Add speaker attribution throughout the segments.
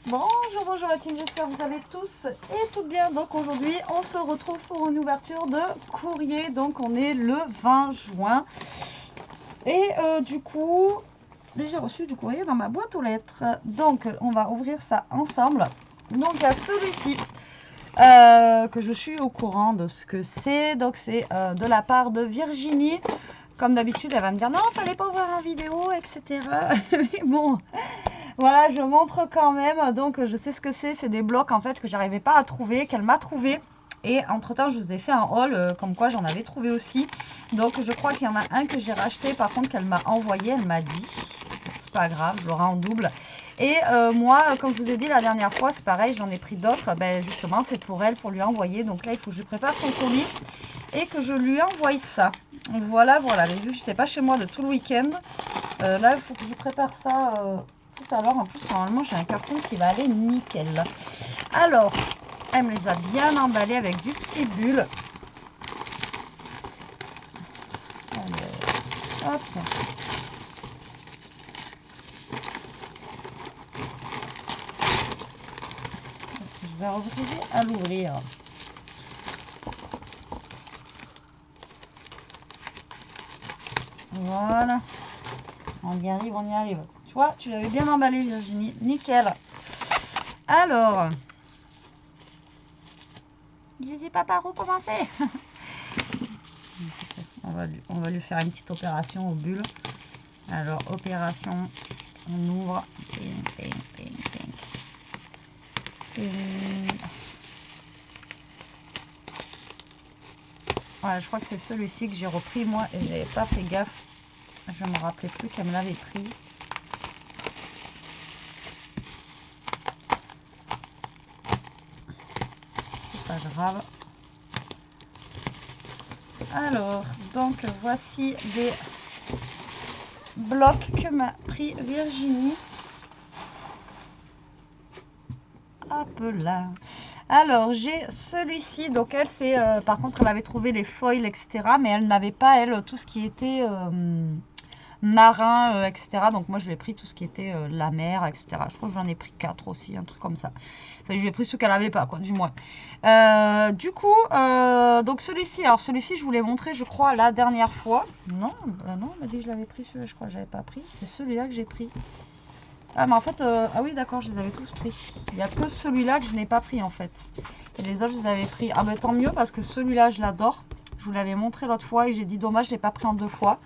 Speaker 1: Bonjour, bonjour la team, j'espère que vous allez tous et toutes bien. Donc aujourd'hui, on se retrouve pour une ouverture de courrier. Donc on est le 20 juin. Et du coup, j'ai reçu du courrier dans ma boîte aux lettres. Donc on va ouvrir ça ensemble. Donc il y a celui-ci que je suis au courant de ce que c'est. Donc c'est de la part de Virginie. Comme d'habitude, elle va me dire non, fallait pas ouvrir en vidéo, etc. Mais bon... Voilà, je montre quand même. Donc, je sais ce que c'est des blocs en fait que j'arrivais pas à trouver, qu'elle m'a trouvé. Et entre temps, je vous ai fait un haul comme quoi j'en avais trouvé aussi. Donc, je crois qu'il y en a un que j'ai racheté. Par contre, qu'elle m'a envoyé, elle m'a dit. C'est pas grave, je l'aurai en double. Et moi, comme je vous ai dit la dernière fois, c'est pareil, j'en ai pris d'autres. Ben, justement, c'est pour elle, pour lui envoyer. Donc là, il faut que je prépare son colis et que je lui envoie ça. Et voilà, voilà. Mais vu que je sais pas chez moi de tout le week-end, là, il faut que je prépare ça. Tout à l'heure, en plus, normalement, j'ai un carton qui va aller nickel. Alors, elle me les a bien emballés avec du petit bulle. Alors, hop. Est-ce que je vais arriver à l'ouvrir? Voilà. On y arrive, on y arrive. Tu vois, tu l'avais bien emballé, Virginie. Nickel. Alors, je ne sais pas par où commencer. on va lui faire une petite opération aux bulles. Alors, opération, on ouvre. Ping, ping, ping, ping. Voilà, je crois que c'est celui-ci que j'ai repris moi et j'avais pas fait gaffe. Je me rappelais plus qu'elle me l'avait pris. C'est pas grave. Alors, donc voici des blocs que m'a pris Virginie. Hop là. Alors, j'ai celui-ci. Donc, elle, c'est... par contre, elle avait trouvé les foils, etc. Mais elle n'avait pas, elle, tout ce qui était marin, etc. Donc, moi, je lui ai pris tout ce qui était la mer, etc. Je crois que j'en ai pris 4 aussi, un truc comme ça. Enfin, je lui ai pris ceux qu'elle n'avait pas, quoi, du moins. Du coup, donc celui-ci, alors celui-ci, je vous l'ai montré, je crois, la dernière fois. Non, non, elle m'a dit que je l'avais pris, celui-là, je crois que je n'avais pas pris. C'est celui-là que j'ai pris. Ah, mais en fait, ah oui, d'accord, je les avais tous pris. Il n'y a que celui-là que je n'ai pas pris, en fait. Et les autres, je les avais pris. Ah, mais tant mieux, parce que celui-là, je l'adore. Je vous l'avais montré l'autre fois et j'ai dit, dommage, je ne l'ai pas pris en 2 fois.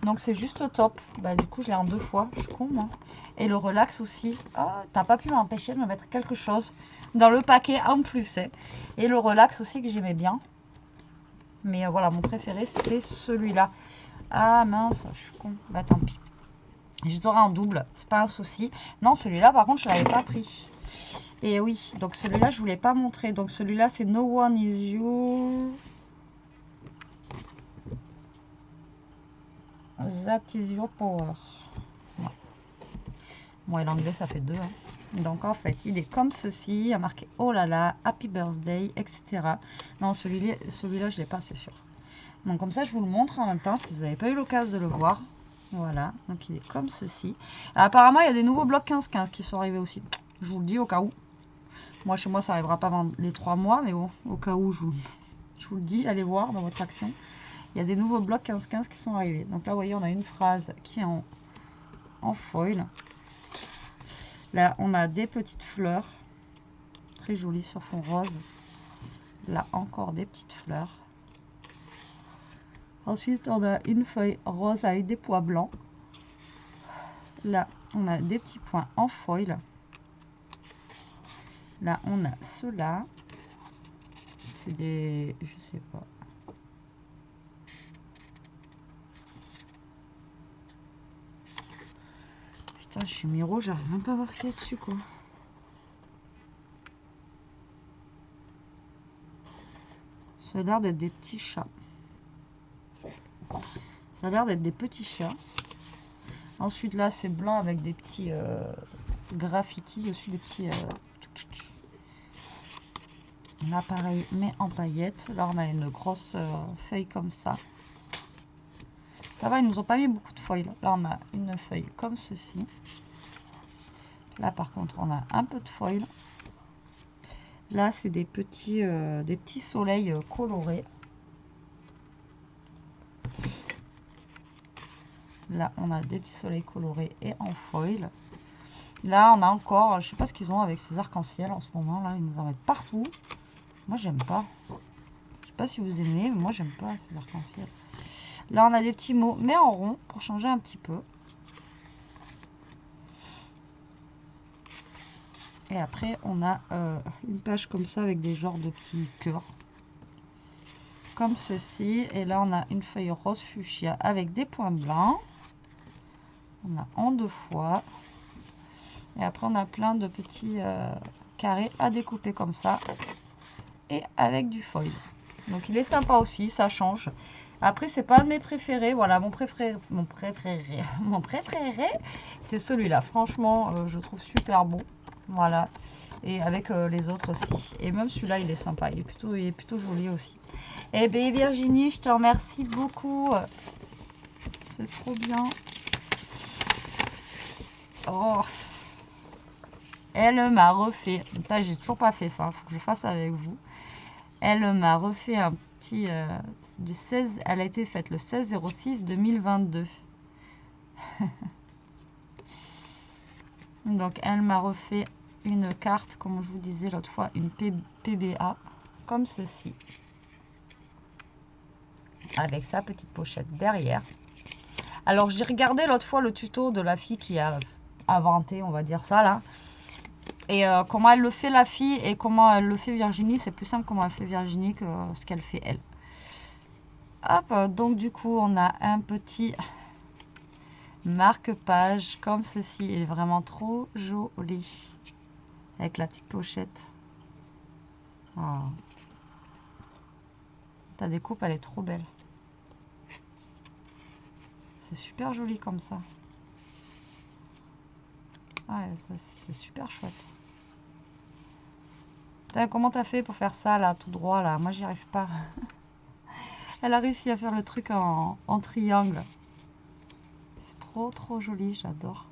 Speaker 1: Donc, c'est juste top. Bah, du coup, je l'ai en 2 fois. Je suis con, moi. Et le relax aussi. Ah, t'as pas pu m'empêcher de me mettre quelque chose dans le paquet en plus. Hein. Et le relax aussi, que j'aimais bien. Mais voilà, mon préféré, c'était celui-là. Ah, mince, je suis con. Bah, tant pis. Je t'aurai en double, c'est pas un souci. Non, celui-là, par contre, je l'avais pas pris. Et oui, donc celui-là, je voulais pas montrer. Donc celui-là, c'est No One Is You. That is your power. Ouais. Moi, l'anglais, ça fait 2. Hein. Donc en fait, il est comme ceci. Il y a marqué oh là là, happy birthday, etc. Non, celui-là, je l'ai pas, c'est sûr. Donc comme ça, je vous le montre en même temps si vous n'avez pas eu l'occasion de le voir. Voilà, donc il est comme ceci. Apparemment, il y a des nouveaux blocs 15-15 qui sont arrivés aussi. Je vous le dis au cas où. Moi, chez moi, ça n'arrivera pas avant les 3 mois, mais bon, au cas où, je vous le dis, allez voir dans votre action. Il y a des nouveaux blocs 15-15 qui sont arrivés. Donc là, vous voyez, on a une phrase qui est en foil. Là, on a des petites fleurs, très jolies sur fond rose. Là, encore des petites fleurs. Ensuite, on a une feuille rose avec des pois blancs. Là, on a des petits points en foil. Là, on a ceux-là. C'est des... je sais pas. Putain, je suis miro, j'arrive même pas à voir ce qu'il y a dessus, quoi. Ça a l'air d'être des petits chats. Ça a l'air d'être des petits chats. Ensuite, là, c'est blanc avec des petits graffitis dessus, des petits... Là, pareil, mais en paillettes. Là, on a une grosse feuille comme ça. Ça va, ils nous ont pas mis beaucoup de foil. Là, on a une feuille comme ceci. Là, par contre, on a un peu de foil. Là, c'est des petits soleils colorés. Là, on a des petits soleils colorés et en foil. Là, on a encore, je sais pas ce qu'ils ont avec ces arcs-en-ciel en ce moment. Là, ils nous en mettent partout. Moi, j'aime pas. Je sais pas si vous aimez, mais moi, j'aime pas ces arcs-en-ciel. Là, on a des petits mots, mais en rond, pour changer un petit peu. Et après, on a une page comme ça avec des genres de petits cœurs. Comme ceci. Et là, on a une feuille rose fuchsia avec des points blancs. On a en 2 fois. Et après, on a plein de petits carrés à découper comme ça. Et avec du foil. Donc, il est sympa aussi, ça change. Après, c'est pas un de mes préférés. Voilà, mon préféré, c'est celui-là. Franchement, je trouve super beau. Voilà. Et avec les autres aussi. Et même celui-là, il est sympa. Il est plutôt joli aussi. Eh bien, Virginie, je te remercie beaucoup. C'est trop bien. Oh. Elle m'a refait. J'ai toujours pas fait ça. Il faut que je fasse avec vous. Elle m'a refait un petit du 16. Elle a été faite le 16/06/2022. Donc elle m'a refait une carte, comme je vous disais l'autre fois, une PBA comme ceci, avec sa petite pochette derrière. Alors j'ai regardé l'autre fois le tuto de la fille qui a inventé, on va dire ça là. Et comment elle le fait la fille et comment elle le fait Virginie, c'est plus simple comment elle fait Virginie que ce qu'elle fait elle. Hop, donc du coup on a un petit marque-page comme ceci. Il est vraiment trop joli. Avec la petite pochette. Oh. Ta découpe, elle est trop belle. C'est super joli comme ça. Ah, c'est super chouette. Putain, comment t'as fait pour faire ça là, tout droit là? Moi, j'y arrive pas. Elle a réussi à faire le truc en triangle. C'est trop joli, j'adore.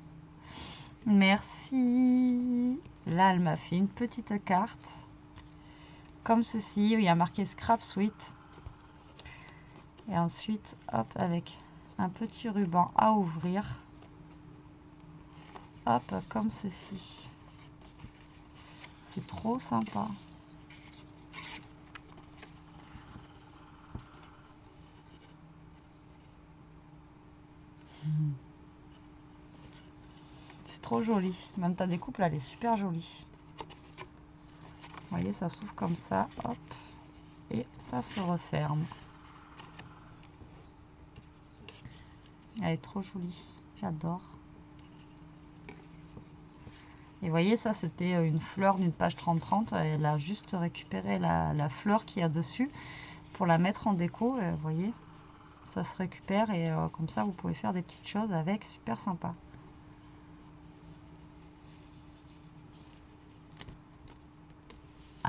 Speaker 1: Merci. Là, elle m'a fait une petite carte. Comme ceci, où il y a marqué Scrap Sweet. Et ensuite, hop, avec un petit ruban à ouvrir. Hop, comme ceci. C'est trop sympa. C'est trop joli. Même ta découpe, là, elle est super jolie. Vous voyez, ça s'ouvre comme ça. Hop. Et ça se referme. Elle est trop jolie. J'adore. Et vous voyez, ça, c'était une fleur d'une page 30-30. Elle a juste récupéré la fleur qu'il y a dessus pour la mettre en déco. Vous voyez, ça se récupère et comme ça, vous pouvez faire des petites choses avec. Super sympa.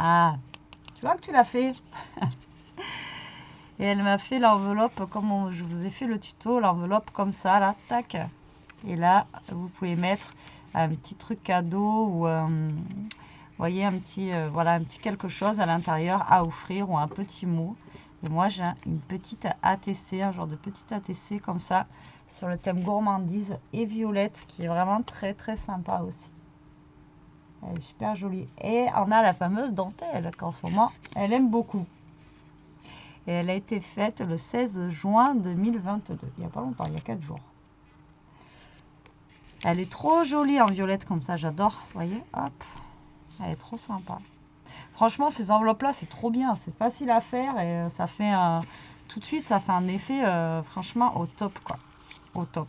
Speaker 1: Ah, tu vois que tu l'as fait. Et elle m'a fait l'enveloppe comme je vous ai fait le tuto, l'enveloppe comme ça, là, tac. Et là, vous pouvez mettre un petit truc cadeau ou, vous voyez, un petit, voilà, un petit quelque chose à l'intérieur à offrir ou un petit mot. Et moi, j'ai une petite ATC, un genre de petite ATC comme ça, sur le thème gourmandise et violette, qui est vraiment très sympa aussi. Elle est super jolie. Et on a la fameuse dentelle qu'en ce moment, elle aime beaucoup. Et elle a été faite le 16 juin 2022. Il n'y a pas longtemps, il y a 4 jours. Elle est trop jolie en violette comme ça, j'adore. Vous voyez, hop. Elle est trop sympa. Franchement, ces enveloppes-là, c'est trop bien. C'est facile à faire et ça fait tout de suite, ça fait un effet franchement au top, quoi. Au top.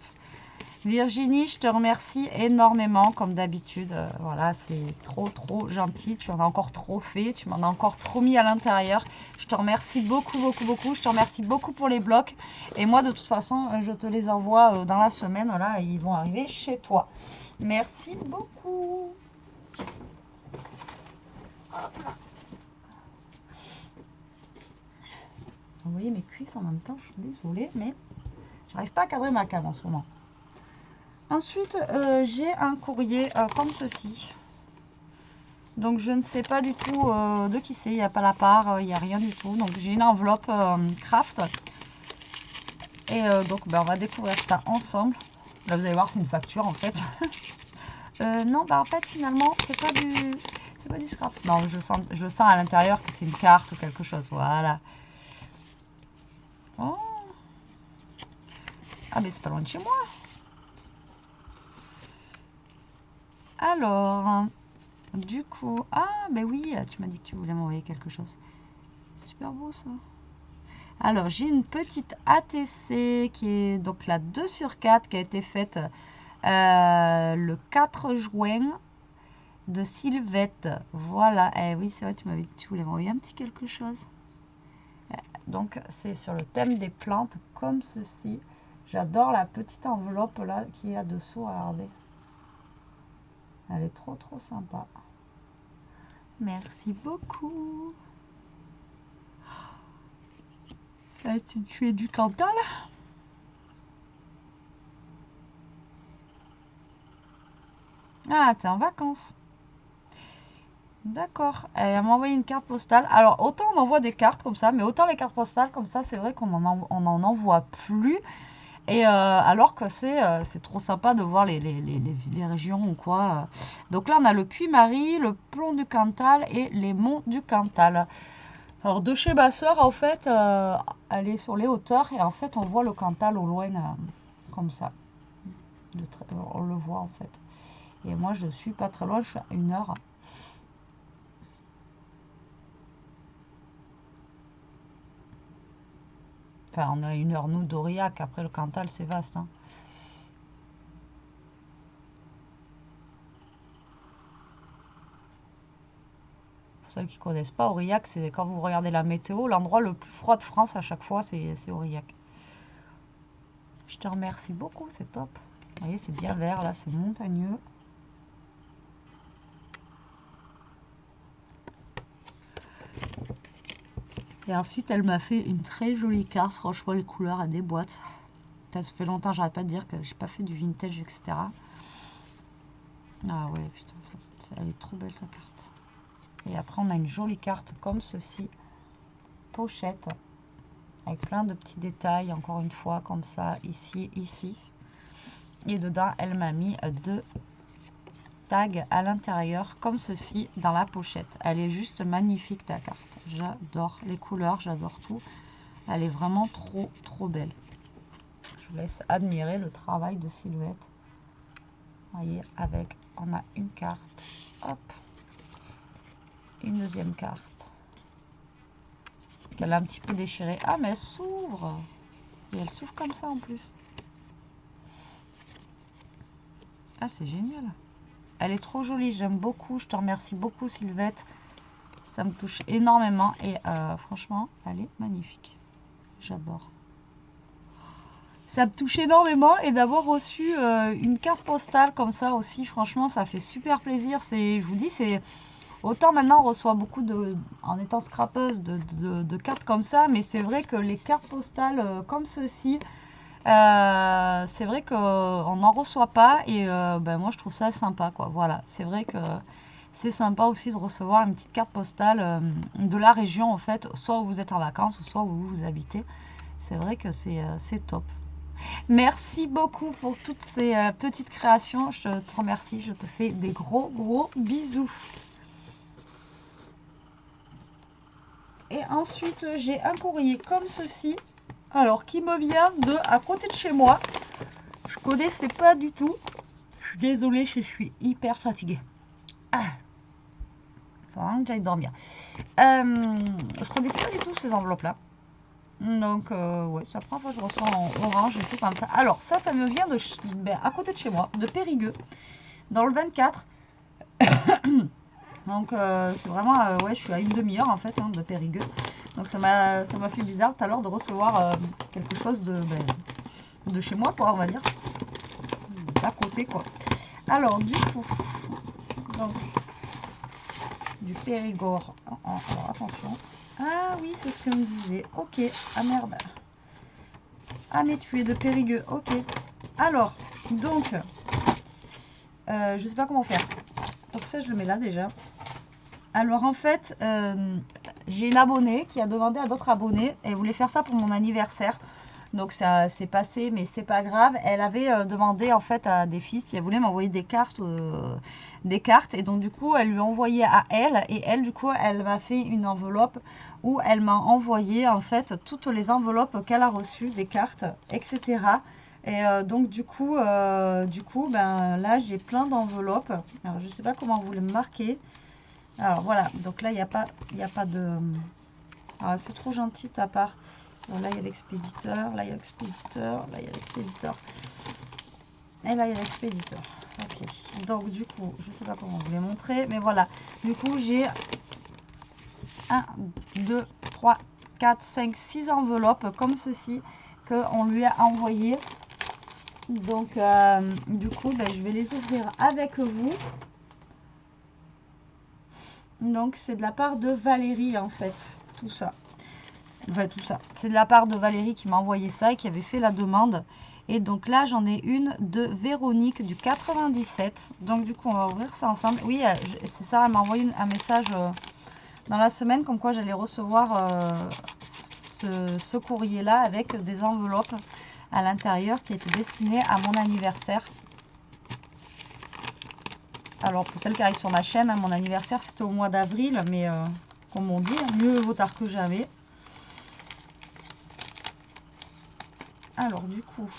Speaker 1: Virginie, je te remercie énormément, comme d'habitude. Voilà, c'est trop gentil. Tu en as encore trop fait. Tu m'en as encore trop mis à l'intérieur. Je te remercie beaucoup. Je te remercie beaucoup pour les blocs. Et moi, de toute façon, je te les envoie dans la semaine. Là, ils vont arriver chez toi. Merci beaucoup. Hop là. Vous voyez mes cuisses en même temps. Je suis désolée, mais j'arrive pas à cadrer ma cam en ce moment. Ensuite, j'ai un courrier comme ceci. Donc je ne sais pas du tout de qui c'est, il n'y a pas la part, il n'y a rien du tout. Donc j'ai une enveloppe craft. Et donc ben, on va découvrir ça ensemble. Là vous allez voir c'est une facture en fait. Non bah en fait finalement c'est pas du scrap. Non je sens à l'intérieur que c'est une carte ou quelque chose. Voilà. Oh. Ah mais c'est pas loin de chez moi. Alors, du coup, ah ben oui, tu m'as dit que tu voulais m'envoyer quelque chose. Super beau ça. Alors, j'ai une petite ATC qui est donc la 2/4 qui a été faite le 4 juin de Sylvette. Voilà, eh oui, c'est vrai, tu m'avais dit que tu voulais m'envoyer un petit quelque chose. Donc, c'est sur le thème des plantes comme ceci. J'adore la petite enveloppe là qui est là-dessous, regardez. Elle est trop sympa. Merci beaucoup. Tu es du Cantal? Ah, t'es en vacances. D'accord. Elle m'a envoyé une carte postale. Alors, autant on envoie des cartes comme ça, mais autant les cartes postales comme ça, c'est vrai qu'on en envoie plus. Et alors que c'est trop sympa de voir les régions ou quoi. Donc là, on a le Puy-Marie, le Plomb du Cantal et les Monts du Cantal. Alors, de chez ma soeur, en fait, elle est sur les hauteurs et en fait, on voit le Cantal au loin, comme ça. On le voit en fait. Et moi, je suis pas très loin, je suis à 1 heure. Enfin, on a 1 heure, nous, d'Aurillac. Après, le Cantal, c'est vaste. Hein. Pour ceux qui ne connaissent pas, Aurillac, c'est quand vous regardez la météo, l'endroit le plus froid de France à chaque fois, c'est Aurillac. Je te remercie beaucoup, c'est top. Vous voyez, c'est bien vert, là, c'est montagneux. Et ensuite, elle m'a fait une très jolie carte. Franchement, les couleurs, elle déboîte. Ça fait longtemps, j'arrête pas de dire que j'ai pas fait du vintage, etc. Ah ouais, putain, elle est trop belle, ta carte. Et après, on a une jolie carte comme ceci. Pochette. Avec plein de petits détails, encore une fois, comme ça, ici, ici. Et dedans, elle m'a mis 2 tags à l'intérieur, comme ceci, dans la pochette. Elle est juste magnifique, ta carte. J'adore les couleurs, j'adore tout. Elle est vraiment trop belle. Je vous laisse admirer le travail de Silhouette. Vous voyez, avec, on a une carte, hop, une deuxième carte. Elle a un petit peu déchirée. Ah, mais elle s'ouvre. Et elle s'ouvre comme ça en plus. Ah, c'est génial. Elle est trop jolie, j'aime beaucoup. Je te remercie beaucoup, Sylvette. Ça me touche énormément. Et franchement, elle est magnifique. J'adore. Ça me touche énormément. Et d'avoir reçu une carte postale comme ça aussi, franchement, ça fait super plaisir. Je vous dis, c'est... Autant maintenant on reçoit beaucoup en étant scrapeuse de cartes comme ça, mais c'est vrai que les cartes postales comme ceci, c'est vrai qu'on n'en reçoit pas et ben moi je trouve ça sympa quoi. Voilà, c'est vrai que c'est sympa aussi de recevoir une petite carte postale de la région en fait, soit où vous êtes en vacances ou soit où vous habitez. C'est vrai que c'est top. Merci beaucoup pour toutes ces petites créations. Je te remercie, je te fais des gros bisous. Et ensuite, j'ai un courrier comme ceci. Alors, qui me vient de à côté de chez moi. Je connaissais pas du tout. Je suis désolée, je suis hyper fatiguée. Ah. Faut vraiment que j'aille dormir. Je connaissais pas du tout ces enveloppes-là. Donc, ouais, c'est la première fois que je reçois en orange et tout comme ça. Alors, ça me vient de à côté de chez moi, de Périgueux, dans le 24. Donc c'est vraiment, ouais, je suis à 1/2 heure en fait hein, de Périgueux. Donc ça m'a fait bizarre tout à l'heure de recevoir quelque chose de chez moi, quoi, on va dire. D'à côté, quoi. Alors, du coup, donc, du Périgord. Alors, attention. Ah oui, c'est ce que me disait. Ok, ah merde. Ah mais tu es de Périgueux, ok. Alors, donc, je sais pas comment faire. Donc ça, je le mets là déjà. Alors en fait, j'ai une abonnée qui a demandé à d'autres abonnés. Elle voulait faire ça pour mon anniversaire. Donc ça s'est passé, mais c'est pas grave. Elle avait demandé en fait à des filles si elle voulait m'envoyer des cartes. Et donc du coup, elle lui a envoyé à elle. Et elle, du coup, elle m'a fait une enveloppe où elle m'a envoyé en fait toutes les enveloppes qu'elle a reçues, des cartes, etc. Et donc du coup, ben là, j'ai plein d'enveloppes. Alors je sais pas comment vous le marquer. Alors voilà, donc là, il n'y a pas de... Ah, c'est trop gentil de ta part. Bon, là, il y a l'expéditeur, là, il y a l'expéditeur, là, il y a l'expéditeur. Et là, il y a l'expéditeur. Ok, donc du coup, je ne sais pas comment vous les montrer, mais voilà. Du coup, j'ai 1, 2, 3, 4, 5, 6 enveloppes comme ceci qu'on lui a envoyé. Donc, du coup, ben, je vais les ouvrir avec vous. Donc c'est de la part de Valérie en fait, tout ça. Enfin tout ça. C'est de la part de Valérie qui m'a envoyé ça et qui avait fait la demande. Et donc là j'en ai une de Véronique du 97. Donc du coup on va ouvrir ça ensemble. Oui c'est ça, elle m'a envoyé un message dans la semaine comme quoi j'allais recevoir ce courrier là avec des enveloppes à l'intérieur qui étaient destinées à mon anniversaire. Alors pour celles qui arrivent sur ma chaîne, hein, mon anniversaire c'était au mois d'avril, mais comme on dit, mieux vaut tard que jamais. Alors du coup,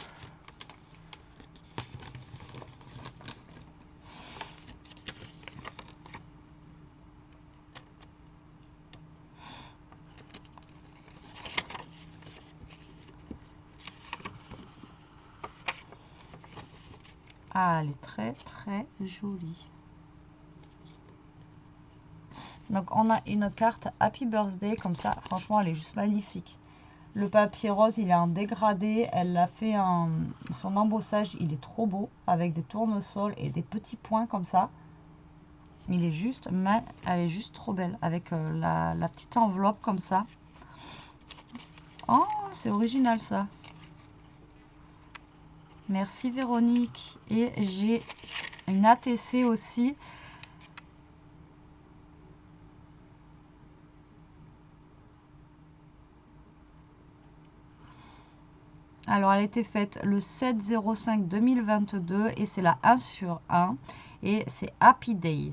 Speaker 1: ah, elle est très très jolie. Donc on a une carte Happy Birthday comme ça, franchement elle est juste magnifique. Le papier rose il est en dégradé, elle a fait son embossage, il est trop beau avec des tournesols et des petits points comme ça. Il est juste, elle est juste trop belle avec la petite enveloppe comme ça. Oh c'est original ça. Merci Véronique. Et j'ai une ATC aussi. Alors, elle a été faite le 7/05/2022 et c'est la 1/1 et c'est Happy Day.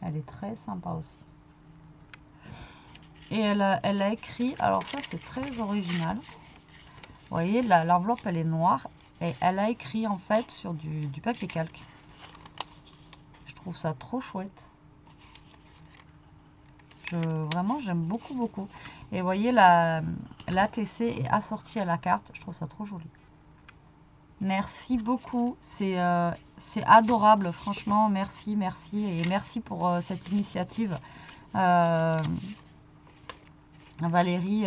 Speaker 1: Elle est très sympa aussi. Et elle a écrit, alors ça c'est très original. Vous voyez, l'enveloppe elle est noire et elle a écrit en fait sur du papier calque. Je trouve ça trop chouette. Vraiment j'aime beaucoup beaucoup. Et vous voyez l'ATC est assortie à la carte, je trouve ça trop joli. Merci beaucoup, c'est adorable, franchement merci et merci pour cette initiative. Valérie,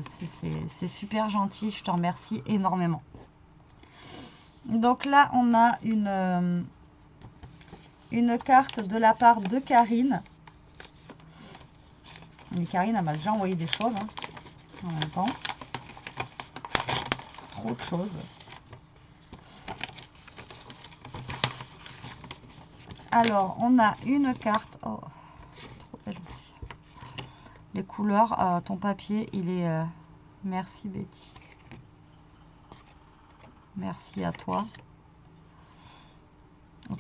Speaker 1: c'est super gentil, je te remercie énormément. Donc là on a une carte de la part de Karine. Mais Karine elle m'a déjà envoyé des choses hein, en même temps. Trop de choses. Alors, on a une carte. Oh, trop belle. Les couleurs, ton papier, il est... merci Betty. Merci à toi.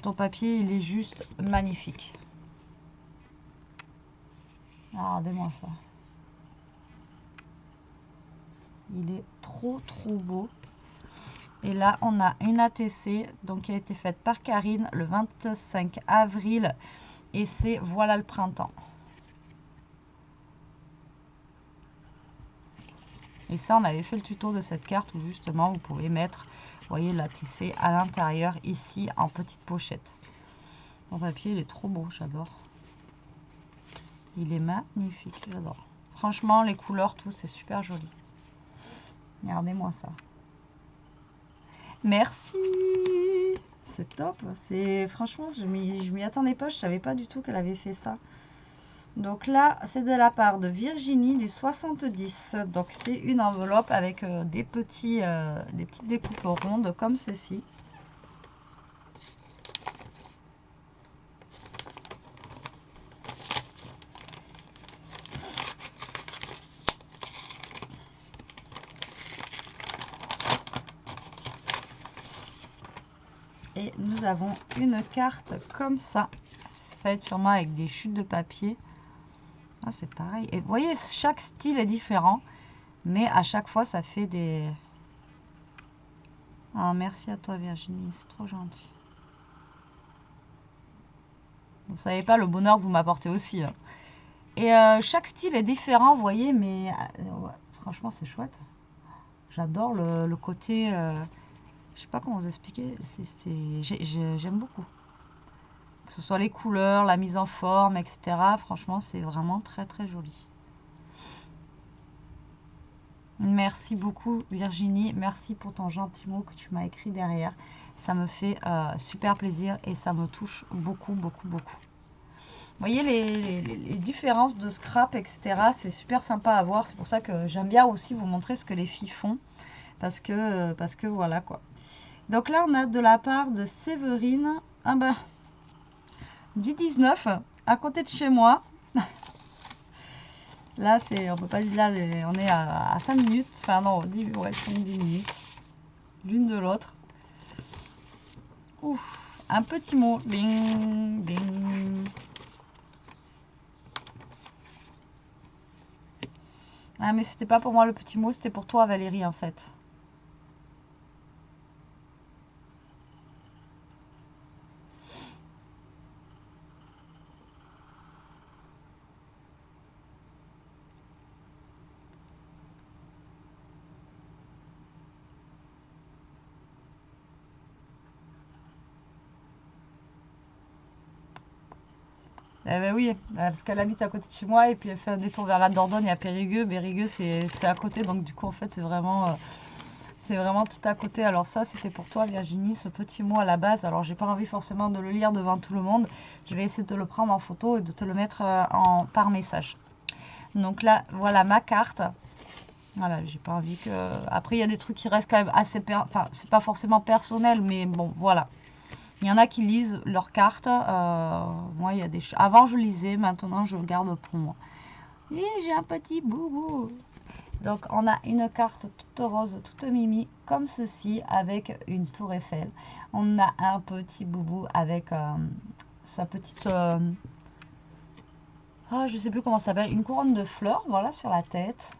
Speaker 1: Ton papier, il est juste magnifique. Ah, regardez-moi ça. Il est trop beau. Et là, on a une ATC donc, qui a été faite par Karine le 25 avril. Et c'est Voilà le printemps. Et ça, on avait fait le tuto de cette carte où justement, vous pouvez mettre, vous voyez, l'ATC à l'intérieur, ici, en petite pochette. Mon papier, il est trop beau, j'adore. Il est magnifique, j'adore. Franchement, les couleurs, tout, c'est super joli. Regardez-moi ça. Merci. C'est top. Franchement, je m'y attendais pas. Je savais pas du tout qu'elle avait fait ça. Donc là, c'est de la part de Virginie du 70. Donc c'est une enveloppe avec des petites découpes rondes comme ceci. Et nous avons une carte comme ça, faite sûrement avec des chutes de papier. Ah, c'est pareil. Et vous voyez, chaque style est différent, mais à chaque fois, ça fait des... Ah, merci à toi Virginie, c'est trop gentil. Vous savez pas le bonheur que vous m'apportez aussi, hein. Et chaque style est différent, vous voyez, mais ouais, franchement, c'est chouette. J'adore le côté... je sais pas comment vous expliquer, j'aime beaucoup. Que ce soit les couleurs, la mise en forme, etc. Franchement, c'est vraiment très très joli. Merci beaucoup Virginie, merci pour ton gentil mot que tu m'as écrit derrière. Ça me fait super plaisir et ça me touche beaucoup, beaucoup, beaucoup. Vous voyez les différences de scrap, etc. C'est super sympa à voir. C'est pour ça que j'aime bien aussi vous montrer ce que les filles font. Parce que voilà quoi. Donc là, on a de la part de Séverine, du 19, à côté de chez moi. Là, on peut pas dire là, on est à 5 minutes. Enfin non, 10 minutes. L'une de l'autre. Ouf, un petit mot. Bing, bing. Ah, mais c'était pas pour moi le petit mot, c'était pour toi Valérie en fait. Eh ben oui, parce qu'elle habite à côté de chez moi et puis elle fait un détour vers la Dordogne à Périgueux. Périgueux c'est à côté, donc du coup en fait c'est vraiment tout à côté. Alors ça c'était pour toi Virginie, ce petit mot à la base. Alors j'ai pas envie forcément de le lire devant tout le monde. Je vais essayer de le prendre en photo et de te le mettre par message. Donc là voilà ma carte. Voilà, j'ai pas envie que... Après il y a des trucs qui restent quand même assez... Enfin c'est pas forcément personnel, mais bon voilà. Il y en a qui lisent leurs cartes. Moi, il y a des... Avant, je lisais. Maintenant, je garde pour moi. Et j'ai un petit boubou. Donc, on a une carte toute rose, toute mimi, comme ceci, avec une tour Eiffel. On a un petit boubou avec sa petite... Ah, je sais plus comment ça s'appelle. Une couronne de fleurs, voilà, sur la tête.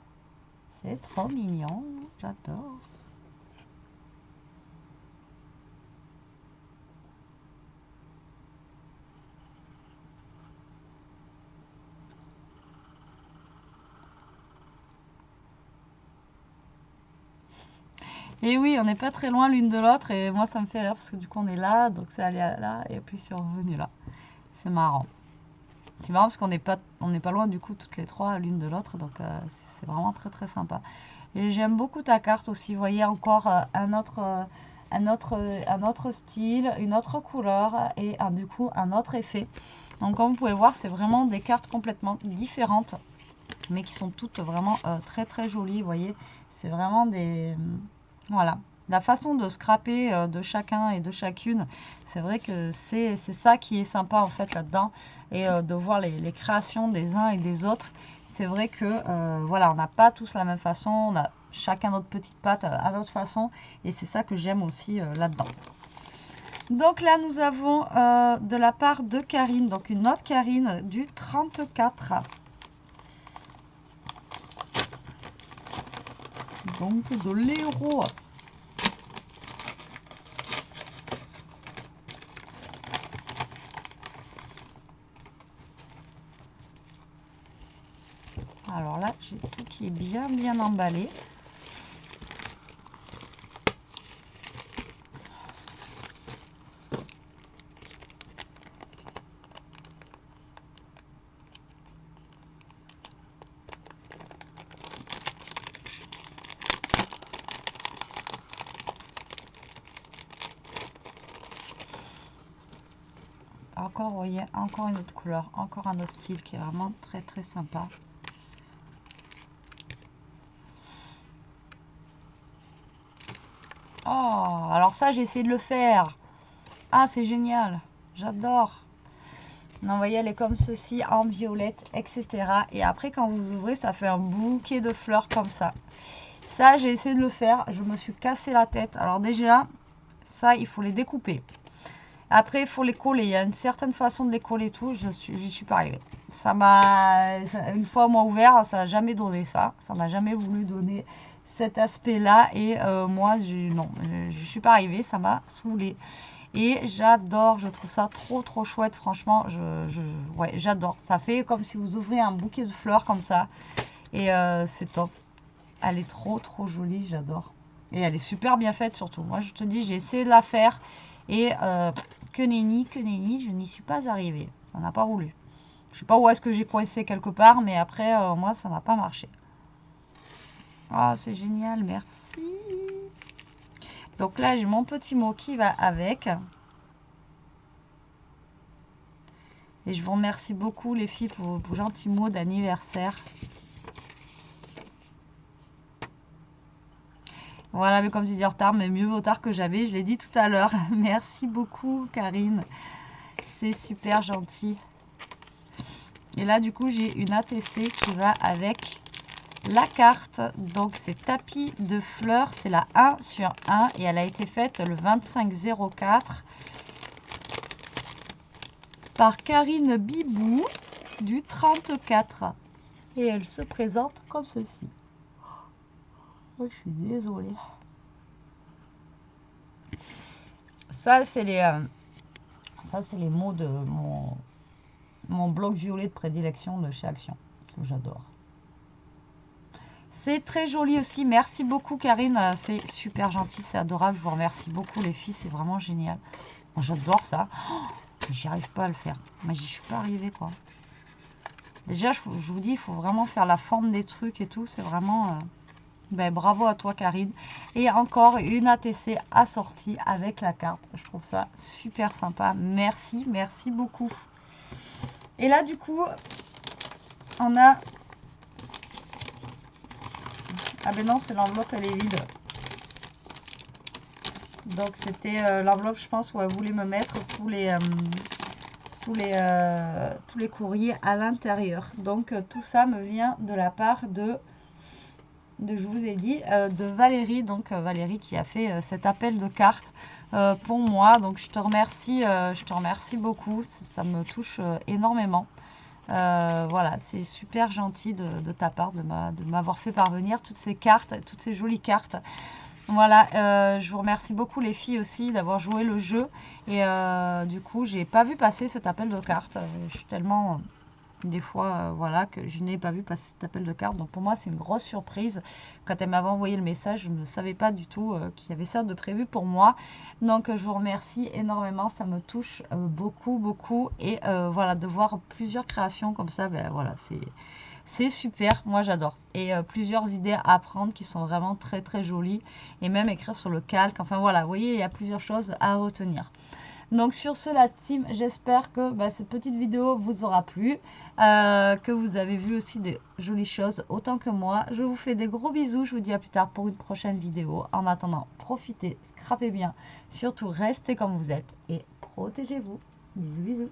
Speaker 1: C'est trop mignon. J'adore. Et oui, on n'est pas très loin l'une de l'autre et moi ça me fait rire parce que du coup on est là, donc c'est allé là et puis c'est revenu là. C'est marrant. C'est marrant parce on n'est pas loin du coup toutes les trois l'une de l'autre, donc c'est vraiment très très sympa. Et j'aime beaucoup ta carte aussi. Vous voyez encore un autre style, une autre couleur et du coup un autre effet. Donc comme vous pouvez voir, c'est vraiment des cartes complètement différentes, mais qui sont toutes vraiment très très jolies. Vous voyez, c'est vraiment des... Voilà. La façon de scraper de chacun et de chacune, c'est vrai que c'est ça qui est sympa en fait là-dedans. Et de voir les créations des uns et des autres. C'est vrai que voilà, on n'a pas tous la même façon, on a chacun notre petite patte à notre façon. Et c'est ça que j'aime aussi là-dedans. Donc là, nous avons de la part de Karine, donc une autre Karine du 34. Donc de l'héros. Alors là, j'ai tout qui est bien emballé. encore, vous voyez, encore une autre couleur, encore un autre style qui est vraiment très très sympa. Oh, alors ça, j'ai essayé de le faire. Ah, c'est génial. J'adore. Non, vous voyez, elle est comme ceci, en violette, etc. Et après, quand vous ouvrez, ça fait un bouquet de fleurs comme ça. Ça, j'ai essayé de le faire. Je me suis cassé la tête. Alors déjà, ça, il faut les découper. Après, il faut les coller. Il y a une certaine façon de les coller tout. J'y suis pas arrivée. Ça m'a... Une fois, moi, ouvert, ça n'a jamais donné ça. Ça n'a jamais voulu donner cet aspect-là. Et moi, non, je suis pas arrivée. Ça m'a saoulée. Et j'adore, je trouve ça trop trop chouette, franchement, ouais, j'adore. Ça fait comme si vous ouvrez un bouquet de fleurs comme ça. Et c'est top. Elle est trop trop jolie, j'adore. Et elle est super bien faite surtout. Moi je te dis, j'ai essayé de la faire. Et que nenni, je n'y suis pas arrivée. Ça n'a pas voulu. Je sais pas où est-ce que j'ai coincé quelque part, mais après, moi, ça n'a pas marché. Ah, c'est génial, merci. Donc là, j'ai mon petit mot qui va avec. Et je vous remercie beaucoup les filles pour vos gentils mots d'anniversaire. Voilà, mais comme tu dis en retard, mais mieux vaut tard que jamais. Je l'ai dit tout à l'heure. Merci beaucoup, Karine. C'est super gentil. Et là, du coup, j'ai une ATC qui va avec la carte. Donc, c'est tapis de fleurs. C'est la 1 sur 1. Et elle a été faite le 25/04 par Karine Bibou du 34. Et elle se présente comme ceci. Oh, je suis désolée. Ça, c'est les mots de mon bloc violet de prédilection de chez Action, que j'adore. C'est très joli aussi. Merci beaucoup, Karine. C'est super gentil, c'est adorable. Je vous remercie beaucoup, les filles. C'est vraiment génial. Bon, j'adore ça. Oh, j'y arrive pas à le faire. Mais j'y suis pas arrivée, quoi. Déjà, je vous dis, il faut vraiment faire la forme des trucs et tout. C'est vraiment... Ben, bravo à toi, Karine. Et encore une ATC assortie avec la carte. Je trouve ça super sympa. Merci, merci beaucoup. Et là, du coup, on a... Ah ben non, c'est l'enveloppe, elle est vide. Donc, c'était l'enveloppe, je pense, où elle voulait me mettre tous les courriers à l'intérieur. Donc, tout ça me vient de la part je vous ai dit, de Valérie. Donc, Valérie qui a fait cet appel de cartes pour moi. Donc, je te remercie beaucoup. Ça me touche énormément. Voilà, c'est super gentil de ta part de m'avoir fait parvenir toutes ces cartes, toutes ces jolies cartes. Voilà, je vous remercie beaucoup les filles aussi d'avoir joué le jeu. Et du coup, j'ai pas vu passer cet appel de cartes. Je suis tellement... des fois, voilà, que je n'ai pas vu passer cet appel de cartes. Donc pour moi, c'est une grosse surprise. Quand elle m'avait envoyé le message, je ne savais pas du tout qu'il y avait ça de prévu pour moi. Donc je vous remercie énormément. Ça me touche beaucoup, beaucoup. Et voilà, de voir plusieurs créations comme ça, ben voilà, c'est super. Moi, j'adore. Et plusieurs idées à apprendre qui sont vraiment très, très jolies. Et même écrire sur le calque. Enfin voilà, vous voyez, il y a plusieurs choses à retenir. Donc sur ce, la team, j'espère que cette petite vidéo vous aura plu, que vous avez vu aussi des jolies choses autant que moi. Je vous fais des gros bisous, je vous dis à plus tard pour une prochaine vidéo. En attendant, profitez, scrapez bien, surtout restez comme vous êtes et protégez-vous. Bisous, bisous.